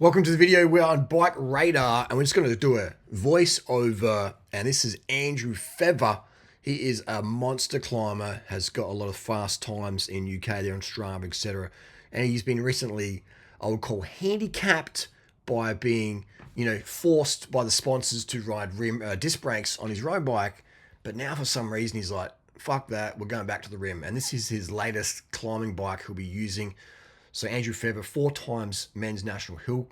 Welcome to the video. We're on Bike Radar and we're just going to do a voiceover. And this is Andrew Feather. He is a monster climber, has got a lot of fast times in UK, there on Strava, etc. And he's been recently, I would call, handicapped by being, forced by the sponsors to ride disc brakes on his road bike. But now for some reason he's like, fuck that, we're going back to the rim. And this is his latest climbing bike he'll be using. So Andrew Feather, 4 times men's national hill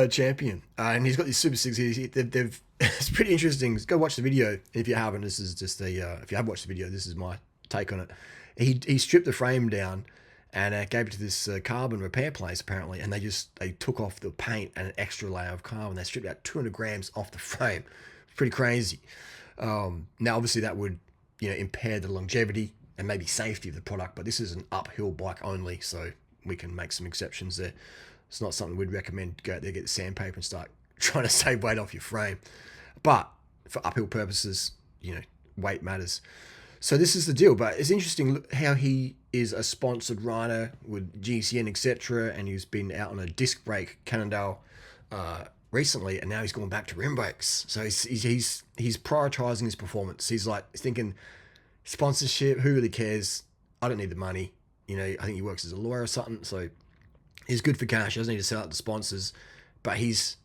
champion, and he's got these Super Six. It's pretty interesting. Go watch the video if you haven't. This is just if you have watched the video, this is my take on it. He stripped the frame down and gave it to this carbon repair place apparently, and they took off the paint and an extra layer of carbon. They stripped out 200 grams off the frame. It's pretty crazy. Now obviously that would impair the longevity and maybe safety of the product, but this is an uphill bike only, so we can make some exceptions there. It's not something we'd recommend to go out there, get the sandpaper and start trying to save weight off your frame. But for uphill purposes, weight matters. So this is the deal, but it's interesting how he is a sponsored rider with GCN, etc., and he's been out on a disc brake, Cannondale, recently, and now he's gone back to rim brakes. So he's prioritizing his performance. He's thinking, sponsorship, who really cares? I don't need the money. I think he works as a lawyer or something, so he's good for cash. He doesn't need to sell out to sponsors, but his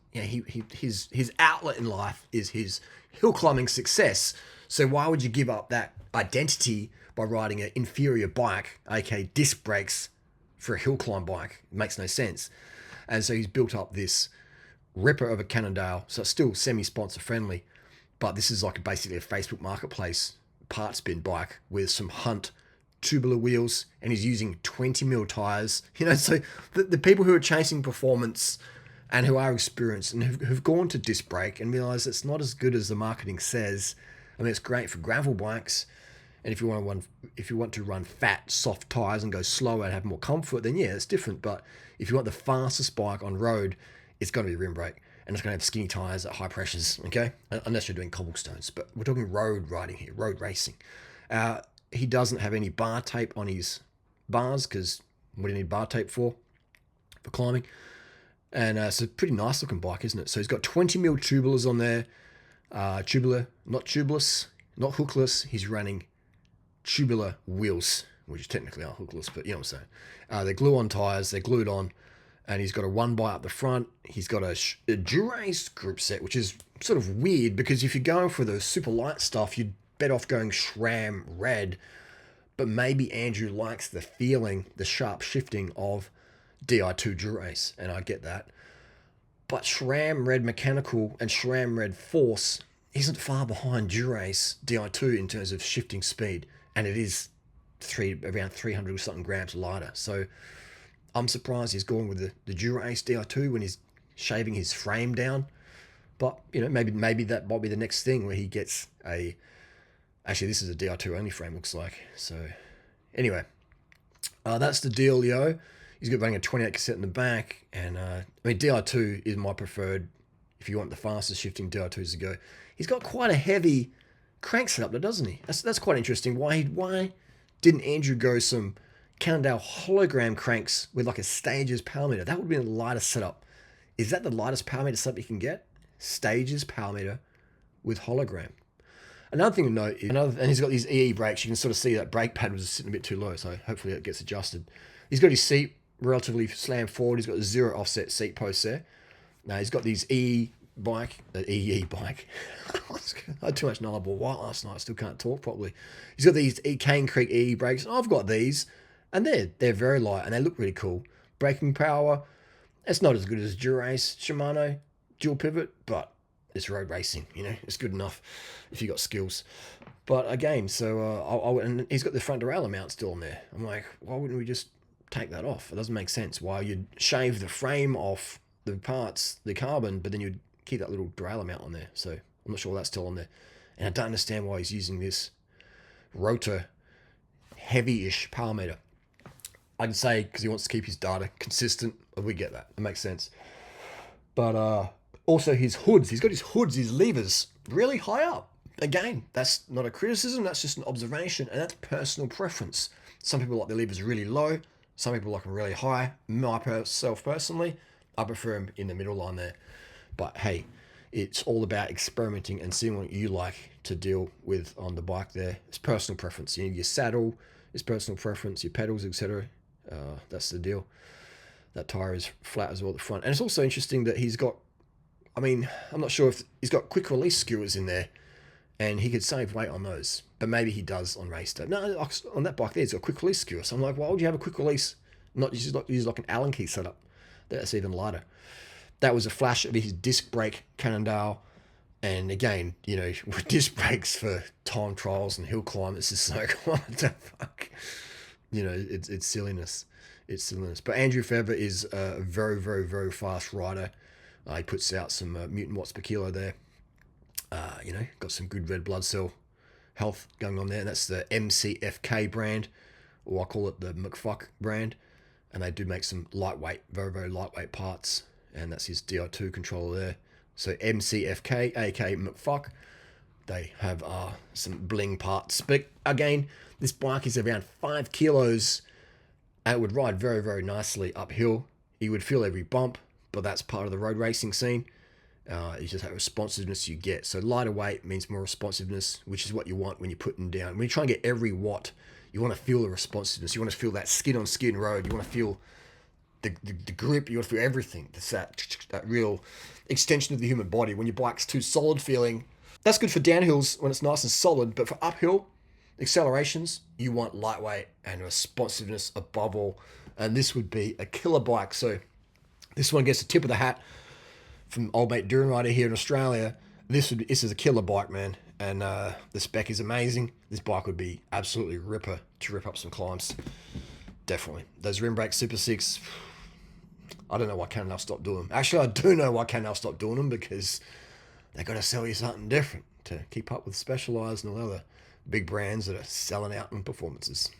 outlet in life is his hill climbing success. So why would you give up that identity by riding an inferior bike, aka disc brakes, for a hill climb bike? It makes no sense. And so he's built up this ripper of a Cannondale, so it's still semi-sponsor friendly, but this is basically a Facebook marketplace parts bin bike with some Hunt tubular wheels, and he's using 20mm tires. So the people who are chasing performance and who are experienced and who've gone to disc brake and realize it's not as good as the marketing says. I mean, it's great for gravel bikes, and if you want to run fat, soft tires and go slower and have more comfort, then yeah, it's different. But if you want the fastest bike on road, it's going to be rim brake, and it's going to have skinny tires at high pressures, okay? Unless you're doing cobblestones, but we're talking road riding here, road racing. He doesn't have any bar tape on his bars, because what do you need bar tape for climbing? And it's a pretty nice looking bike, isn't it? So he's got 20mm tubulars on there. Tubular, not tubeless, not hookless. He's running tubular wheels, which technically aren't hookless, but you know what I'm saying. They're glue-on tires, they're glued on, and he's got a 1x up the front. He's got a Durace group set, which is sort of weird, because if you're going for the super light stuff, you'd better off going SRAM red, but maybe Andrew likes the feeling, the sharp shifting of Di2 Durace, and I get that. But SRAM red mechanical and SRAM red force isn't far behind Durace Di2 in terms of shifting speed, and it is around 300 or something grams lighter. So I'm surprised he's going with the Durace Di2 when he's shaving his frame down. But maybe that might be the next thing, where he gets a. Actually, this is a Di2 only frame, looks like. So anyway, that's the deal, yo. He's got running a 28 cassette in the back, and Di2 is my preferred if you want the fastest shifting Di2s to go. He's got quite a heavy crank setup there, doesn't he? That's quite interesting. Why didn't Andrew go some Cannondale hologram cranks with a Stages power meter? That would be the lightest setup. Is that the lightest power meter setup you can get? Stages power meter with hologram. Another thing to note is, and he's got these EE brakes. You can sort of see that brake pad was sitting a bit too low, so hopefully it gets adjusted. He's got his seat relatively slammed forward. He's got 0 offset seat posts there. Now he's got these EE bike. I had too much Nullarbor White last night. I still can't talk properly. He's got these Cane Creek EE brakes. I've got these, and they're very light and they look really cool. Braking power, it's not as good as Durace Shimano dual pivot, but it's road racing, it's good enough if you got skills. But again, so and he's got the front derailleur mount still on there. I'm like, why wouldn't we just take that off? It doesn't make sense why you'd shave the frame off the parts, the carbon, but then you'd keep that little derailleur mount on there. So I'm not sure why that's still on there, and I don't understand why he's using this rotor heavy-ish power meter. I can say because he wants to keep his data consistent. We get that. It makes sense. But also his hoods. He's got his levers really high up. Again, that's not a criticism. That's just an observation, and that's personal preference. Some people like their levers really low. Some people like them really high. Myself personally, I prefer them in the middle line there. But hey, it's all about experimenting and seeing what you like to deal with on the bike there. It's personal preference. Your saddle is personal preference, your pedals, etc. That's the deal. That tire is flat as well at the front. And it's also interesting that he's got, I mean, I'm not sure if he's got quick release skewers in there, and he could save weight on those. But maybe he does on race day. No, on that bike there, he's got a quick release skewer. So I'm like, why would you have a quick release? Not use like an Allen key setup. That's even lighter. That was a flash of his disc brake Cannondale. And again, with disc brakes for time trials and hill climb, it's just like, what the fuck? It's silliness. It's silliness. But Andrew Fever is a very, very, very fast rider. He puts out some mutant watts per kilo there. Got some good red blood cell health going on there. And that's the MCFK brand, or I call it the McFuck brand. And they do make some lightweight, very, very lightweight parts. And that's his Di2 controller there. So MCFK, aka McFuck. They have some bling parts. But again, this bike is around 5 kilos. And it would ride very, very nicely uphill. You would feel every bump, but that's part of the road racing scene. It's just how responsiveness you get. So lighter weight means more responsiveness, which is what you want when you're putting down. When you try and get every watt, you want to feel the responsiveness. You want to feel that skin-on-skin road. You want to feel the grip. You want to feel everything. That's that real extension of the human body. When your bike's too solid feeling, that's good for downhills when it's nice and solid, but for uphill accelerations, you want lightweight and responsiveness above all. And this would be a killer bike. So this one gets the tip of the hat from old mate Durianrider here in Australia. This is a killer bike, man. And the spec is amazing. This bike would be absolutely ripper to rip up some climbs. Definitely. Those rim brakes Super 6, I don't know why Cannondale stopped doing them. Actually, I do know why Cannondale stopped doing them, because they got to sell you something different to keep up with Specialized and all the other big brands that are selling out in performances.